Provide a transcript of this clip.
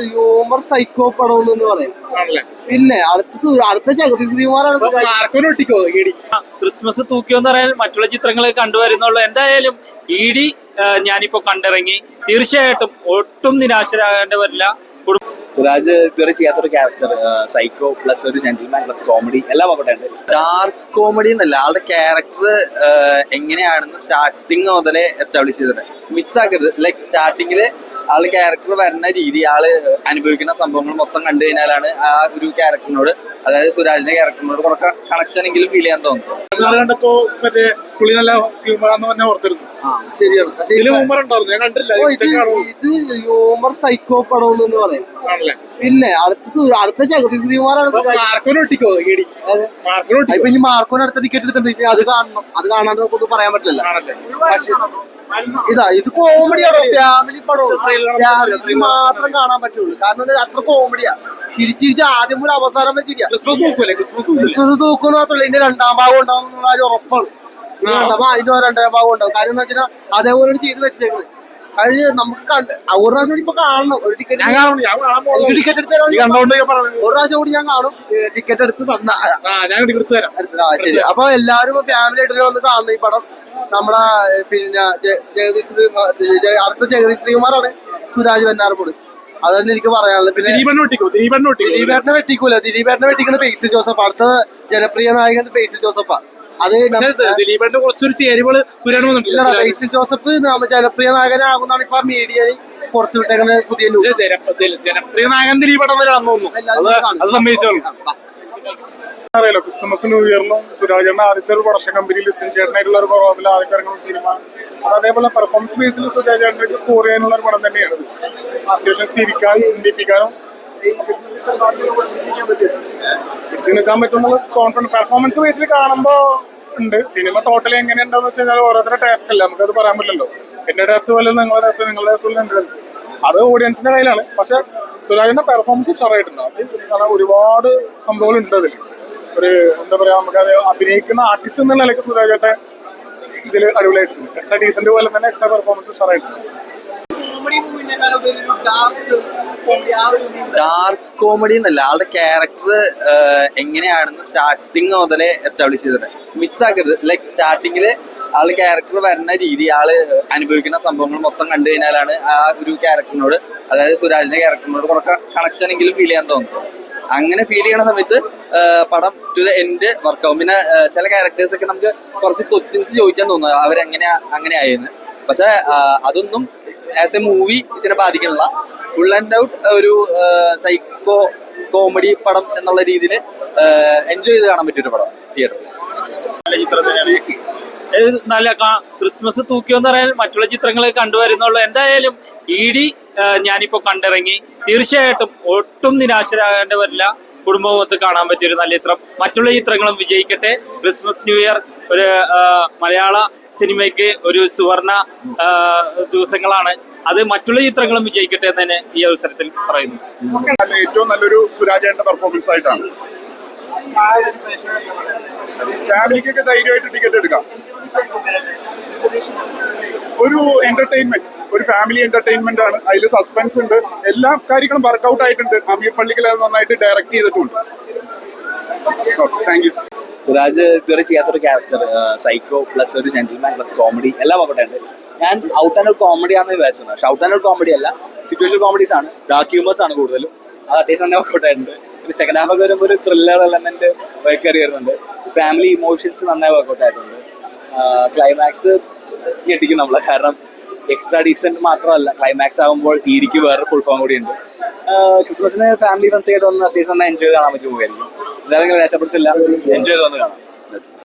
Humour psycho പടം എന്ന് പറയാം. പിന്നെ അടുത്ത ജഗതി ശ്രീകുമാറാണ്. ക്രിസ്മസ് തൂക്കിയോന്ന് പറയാൻ മറ്റുള്ള ചിത്രങ്ങൾ കണ്ടുവരുന്നുള്ളൂ. എന്തായാലും ഇഡി ഞാനിപ്പോ കണ്ടിറങ്ങി. തീർച്ചയായിട്ടും ഒട്ടും നിരാശരാകേണ്ടി വരില്ല. സുരാജ് ഇതുവരെ ചെയ്യാത്തൊരു ക്യാരക്ടർ, സൈക്കോ പ്ലസ് ഒരു ജെന്റിൽമാൻ പ്ലസ് കോമഡി എല്ലാം അവിടെ ഉണ്ട്. ഡാർക്ക് കോമഡി എന്നല്ല, ആളുടെ ക്യാരക്ടർ എങ്ങനെയാണെന്ന് സ്റ്റാർട്ടിങ് മുതലേ എസ്റ്റാബ്ലിഷ് ചെയ്തിട്ടുണ്ട്. മിസ്സാക്കരുത്. ലൈക്ക് സ്റ്റാർട്ടിങ്ങില് ആള് ക്യാരക്ടർ വരുന്ന രീതി, ആള് അനുഭവിക്കുന്ന സംഭവങ്ങൾ മൊത്തം കണ്ടു കഴിഞ്ഞാലാണ് ആ ഒരു ക്യാരക്ടറിനോട്, അതായത് സുരാജിന്റെ ക്യാരക്ടറിനോട് കുറച്ച് കണക്ഷൻ എങ്കിലും ഫീൽ ചെയ്യാൻ തോന്നുന്നു. കണ്ടപ്പോ മറ്റേ പുള്ളി നല്ല ഹ്യൂമറാന്ന് പറഞ്ഞ ഓർത്തിരുന്നു. ശരിയാണ്. ഹ്യൂമർ ഉണ്ടായിരുന്നു, ഞാൻ കണ്ടില്ല. ഇത് ഹ്യൂമർ സൈക്കോ പടം എന്ന് പറയാം. പിന്നെ അടുത്ത ജഗതി ശ്രീകുമാറാണ്. ഇപ്പൊ ഇനി മാർക്കോന് അടുത്ത ടിക്കറ്റ് എടുത്തിട്ടുണ്ട്. അത് കാണണം. അത് കാണാണ്ട് നമുക്കൊന്നും പറയാൻ പറ്റില്ല. ഇത് കോമഡിയാണോ? ഫാമിലി പടം. ഫാമിലി മാത്രം കാണാൻ പറ്റുള്ളൂ. കാരണം അത്ര കോമഡിയാ. ചിരിച്ചിരിച്ച് ആദ്യം മുതൽ അവസാനം വെച്ചിരിക്കുക. ക്രിസ്മസ് തൂക്കുന്ന മാത്രമല്ല, ഇതിന്റെ 2ാം ഭാഗം ഉണ്ടാവും എന്നുള്ള കാര്യം ഉറപ്പാണ്. അതിന്റെ 2ാം ഭാഗം ഉണ്ടാവും. കാര്യം എന്ന് വെച്ചാൽ അതേപോലെ ചെയ്ത് വെച്ചേക്കുന്നത്. അത് നമുക്ക് ഒരു പ്രാവശ്യം ഇപ്പൊ കാണണം. ഒരു ടിക്കറ്റ് എടുത്ത് ഒരു പ്രാവശ്യം കൂടി ഞാൻ കാണും. ടിക്കറ്റ് എടുത്ത് തരാം. ശരി. അപ്പൊ എല്ലാരും ഫാമിലി ആയിട്ട് വന്ന് കാണണം ഈ പടം. നമ്മുടെ പിന്നെ അടുത്ത ജഗതി ശ്രീകുമാറാണ് സുരാജ് വെഞ്ഞാറമൂട്. അത് തന്നെ എനിക്ക് പറയാനുള്ളത്. പിന്നെ ദിലീപേട്ടനെ വെട്ടിക്കൂല. ദിലീപേട്ടനെ വെട്ടിക്കുന്ന ബേസിൽ ജോസഫ്. അടുത്ത ജനപ്രിയ നായകൻ ബേസിൽ ജോസഫാ. അത് ദിലീപേട്ടന്റെ കുറച്ചൊരു ചേരുവകള് ബേസിൽ ജോസഫ് ജനപ്രിയ നായകനാകുന്നാണ് ഇപ്പൊ മീഡിയയിൽ പുറത്തുവിട്ടേക്കുന്ന പുതിയ ന്യൂസ്. ജനപ്രിയ നായകൻ ദിലീപേട്ടൻ തോന്നുന്നു. അത് സമ്മതിച്ചോളൂ. അറിയാലോ, ക്രിസ്മസ് ന്യൂ ഇയറിലും സുരാജേട്ടൻ ആദ്യത്തെ ഒരു പ്രൊഡക്ഷൻ കമ്പനിയിൽ ലിസ്റ്റൻ ചേട്ടനായിട്ടുള്ള ഒരു പ്രോഗ്രാമിൽ ആദ്യത്തെ ഇറങ്ങുന്ന സിനിമ. അതേപോലെ പെർഫോമൻസ് ബേസിൽ സുരാജ് ചേട്ടനായിട്ട് സ്കോർ ചെയ്യാനുള്ള ഒരു പടം തന്നെയാണ്. അത്യാവശ്യം തിരിക്കാനും ചിന്തിപ്പിക്കാനും പിടിച്ചു നിൽക്കാൻ പറ്റുന്ന കോൺഫിഡൻസ് പെർഫോമൻസ് ബേസിൽ കാണുമ്പോ ഉണ്ട്. സിനിമ ടോട്ടലി എങ്ങനെയുണ്ടെന്ന് വെച്ച് കഴിഞ്ഞാൽ ഓരോരുത്തരുടെ ടേസ്റ്റ് അല്ല, നമുക്കത് പറയാൻ പറ്റില്ലല്ലോ. എന്റെ ടേസ്റ്റ് പോലെ നിങ്ങളുടെ ടേസ്റ്റ്, നിങ്ങളുടെ ടേസ്റ്റ് പോലെ എന്റെ ടേസ്റ്റ്, അത് ഓഡിയൻസിന്റെ കയ്യിലാണ്. പക്ഷെ സുരാജിന്റെ പെർഫോമൻസ് ഉഷാറായിട്ടുണ്ട്. അത് ഒരുപാട് സംഭവങ്ങൾ ഉണ്ട് അതിൽ. ഒരു എന്താ പറയാ, നമുക്കത് അഭിനയിക്കുന്ന ആർട്ടിസ്റ്റ് എന്ന നിലയ്ക്ക് സുരാജ് ചേട്ടൻ ഇതിൽ അടിപൊളിയായിട്ടുണ്ട്. എക്സ്ട്രാ ഡീസന്റ് പോലെ തന്നെ എക്സ്ട്രാ പെർഫോമൻസ് ഉഷാറായിട്ടുണ്ട്. ഡാർക്ക് കോമഡി എന്നല്ല, ആളുടെ ക്യാരക്ടർ എങ്ങനെയാണെന്ന് സ്റ്റാർട്ടിങ് മുതലേ എസ്റ്റാബ്ലിഷ് ചെയ്തിട്ടുണ്ട്. മിസ്സാക്കരുത്. ലൈക്ക് സ്റ്റാർട്ടിങ്ങില് ആള് ക്യാരക്ടർ വരുന്ന രീതി, ആള് അനുഭവിക്കുന്ന സംഭവങ്ങൾ മൊത്തം കണ്ടു കഴിഞ്ഞാലാണ് ആ ഒരു ക്യാരക്ടറിനോട്, അതായത് സുരാജിന്റെ ക്യാരക്ടറിനോട് കുറച്ച് കണക്ഷൻ എങ്കിലും ഫീൽ ചെയ്യാൻ തോന്നുന്നു. അങ്ങനെ ഫീൽ ചെയ്യണ സമയത്ത് പടം ടു ദ എൻഡ് വർക്കാവും. പിന്നെ ചില ക്യാരക്ടേഴ്സ് ഒക്കെ നമുക്ക് കുറച്ച് ക്വസ്റ്റ്യൻസ് ചോദിക്കാൻ തോന്നുന്നു, അങ്ങനെ ആയെന്ന്. പക്ഷെ അതൊന്നും ആസ് എ മൂവി ഇതിനെ ബാധിക്കുന്നില്ല. ഫുൾ ആൻഡ് ഔട്ട് ഒരു സൈക്കോ കോമഡി പടം എന്നുള്ള രീതിയിൽ എൻജോയ് ചെയ്ത് കാണാൻ പറ്റിയൊരു പടം തിയേറ്ററിൽ. നല്ല ക്രിസ്മസ് തൂക്കിയോന്ന് പറയാൻ മറ്റുള്ള ചിത്രങ്ങൾ കണ്ടുവരുന്നുള്ളൂ. എന്തായാലും ഇഡി ഞാനിപ്പോ കണ്ടിറങ്ങി. തീർച്ചയായിട്ടും ഒട്ടും നിരാശരാകേണ്ടി വരില്ല. കുടുംബമൊത്ത് കാണാൻ പറ്റിയൊരു നല്ല ചിത്രം. മറ്റുള്ള ചിത്രങ്ങളും വിജയിക്കട്ടെ. ക്രിസ്മസ് ന്യൂ ഇയർ ഒരു മലയാള സിനിമയ്ക്ക് ഒരു സുവർണ ദിവസങ്ങളാണ്. അത് മറ്റുള്ള ചിത്രങ്ങളും വിജയിക്കട്ടെ എന്ന് തന്നെ ഈ അവസരത്തിൽ പറയുന്നു. ഏറ്റവും നല്ലൊരു സുരാജേട്ടന്റെ പെർഫോമൻസ് ആയിട്ടാണ്. ഫാമിലിക്കൊക്കെ ധൈര്യമായിട്ട് ടിക്കറ്റ് എടുക്കാം. ഒരു എന്റർടൈൻമെന്റ്, ഒരു ഫാമിലി എന്റർടൈൻമെന്റ് ആണ്. അതിൽ സസ്പെൻസ് ഉണ്ട്, എല്ലാ കാര്യങ്ങളും വർക്ക്ഔട്ട് ആയിട്ടുണ്ട്. അമീർ പള്ളിക്കൽ അത് നന്നായിട്ട് ഡയറക്ട് ചെയ്തിട്ടുണ്ട്. Thank you. സുരാജ് ഇതുവരെ ചെയ്യാത്തൊരു ക്യാരക്ടർ, സൈക്കോ പ്ലസ് ഒരു ജെന്റിൽമാൻ പ്ലസ് കോമഡി എല്ലാം അവിടെ ഉണ്ട്. ഞാൻ ഔട്ട് ആൻഡ് ഔട്ട് കോമഡി ആണെന്ന് വിചാരിച്ചത്. പക്ഷെ ഔട്ട് ആൻഡ് ഔട്ട് കോമഡി അല്ല, സിറ്റുവേഷൻ കോമഡീസ് ആണ്, ഡാർക്ക് ഹ്യൂമേഴ്സ് ആണ് കൂടുതലും. അത് അത്യാവശ്യം തന്നെ വർക്ക്ഔട്ട് ആയിട്ടുണ്ട്. പിന്നെ സെക്കൻഡ് ഹാഫ് ഒക്കെ വരുമ്പോൾ ഒരു ത്രില്ലർ എലമെന്റ് കയറി വരുന്നുണ്ട്. ഫാമിലി ഇമോഷൻസ് നന്നായി വർക്ക്ഔട്ട് ആയിട്ടുണ്ട്. ക്ലൈമാക്സ് ഞെട്ടിക്കും നമ്മള്. കാരണം എക്സ്ട്രാ ഡീസന്റ് മാത്രമല്ല, ക്ലൈമാക്സ് ആകുമ്പോൾ ഇഡിക്ക് വേറെ ഫുൾ ഫോം കൂടി ഉണ്ട്. ക്രിസ്മസിന് ഫാമിലി ഫ്രണ്ട്സ് ആയിട്ട് വന്ന് അത്യാവശ്യം നന്നായി എൻജോയ് കാണാൻ പറ്റും. മൂവിയായിരിക്കും. എന്തായാലും രക്ഷപ്പെടുത്തില്ല, എൻജോയ് ചെയ്ത് വന്ന് കാണാം.